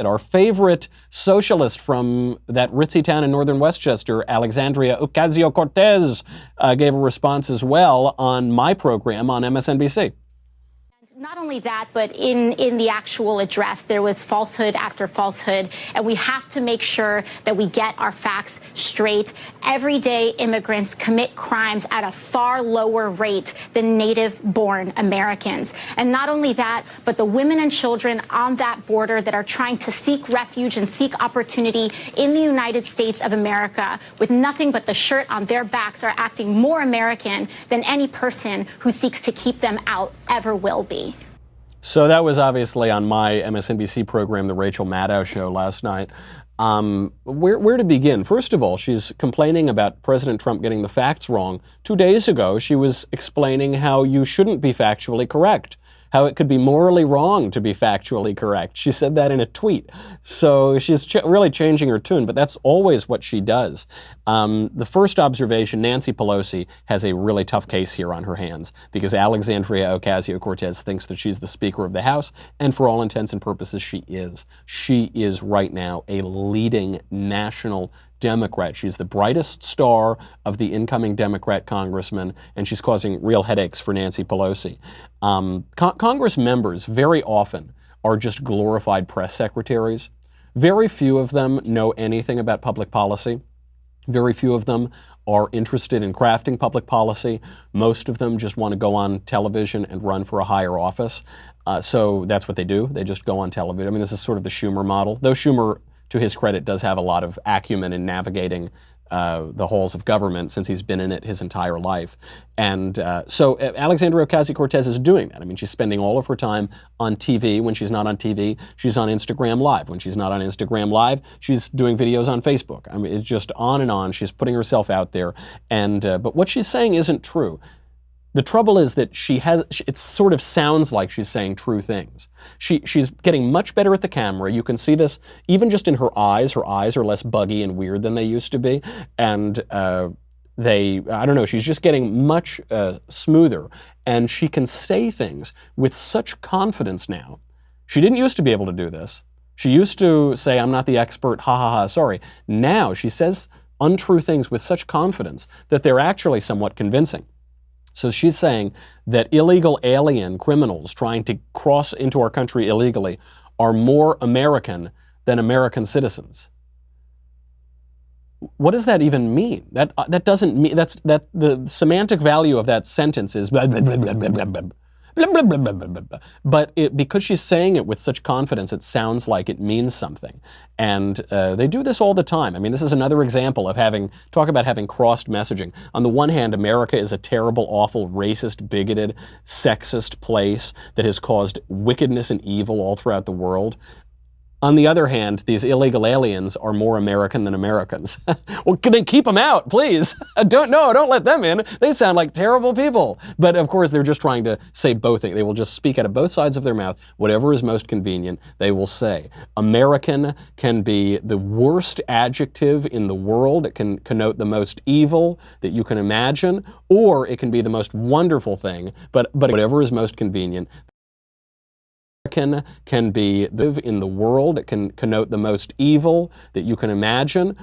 Our favorite socialist from that ritzy town in northern Westchester, Alexandria Ocasio-Cortez, gave a response as well on my program on MSNBC. Not only that, but in the actual address, there was falsehood after falsehood, and we have to make sure that we get our facts straight. Everyday immigrants commit crimes at a far lower rate than native-born Americans. And not only that, but the women and children on that border that are trying to seek refuge and seek opportunity in the United States of America with nothing but the shirt on their backs are acting more American than any person who seeks to keep them out ever will be. So that was obviously on my MSNBC program, The Rachel Maddow Show, last night. Where to begin? First of all, she's complaining about President Trump getting the facts wrong. 2 days ago, she was explaining how you shouldn't be factually correct, how it could be morally wrong to be factually correct. She said that in a tweet. So she's really changing her tune, but that's always what she does. The first observation, Nancy Pelosi has a really tough case here on her hands because Alexandria Ocasio-Cortez thinks that she's the Speaker of the House, and for all intents and purposes, she is. She is right now a leading national Democrat. She's the brightest star of the incoming Democrat congressman, and she's causing real headaches for Nancy Pelosi. Congress members very often are just glorified press secretaries. Very few of them know anything about public policy. Very few of them are interested in crafting public policy. Most of them just want to go on television and run for a higher office. So that's what they do. They just go on television. I mean, this is sort of the Schumer model. Though Schumer, to his credit, does have a lot of acumen in navigating the halls of government since he's been in it his entire life. And so Alexandria Ocasio-Cortez is doing that. I mean, she's spending all of her time on TV. When she's not on TV, she's on Instagram Live. When she's not on Instagram Live, she's doing videos on Facebook. I mean, it's just on and on. She's putting herself out there. And but what she's saying isn't true. The trouble is that it sort of sounds like she's saying true things. She's getting much better at the camera. You can see this even just in her eyes. Her eyes are less buggy and weird than they used to be. And I don't know, she's just getting much smoother. And she can say things with such confidence now. She didn't used to be able to do this. She used to say, I'm not the expert, ha ha ha, sorry. Now she says untrue things with such confidence that they're actually somewhat convincing. So she's saying that illegal alien criminals trying to cross into our country illegally are more American than American citizens. What does that even mean? That doesn't mean, the semantic value of that sentence is blah, blah, blah, blah, blah, blah, blah. Blah, blah, blah, blah, blah, blah. But because she's saying it with such confidence, it sounds like it means something. And they do this all the time. I mean, this is another example of talk about having crossed messaging. On the one hand, America is a terrible, awful, racist, bigoted, sexist place that has caused wickedness and evil all throughout the world. On the other hand, these illegal aliens are more American than Americans. Well, can they keep them out, please? Don't let them in. They sound like terrible people. But of course, they're just trying to say both things. They will just speak out of both sides of their mouth. Whatever is most convenient, they will say. American can be the worst adjective in the world. It can connote the most evil that you can imagine, or it can be the most wonderful thing. But whatever is most convenient. American can be in the world. It can connote the most evil that you can imagine,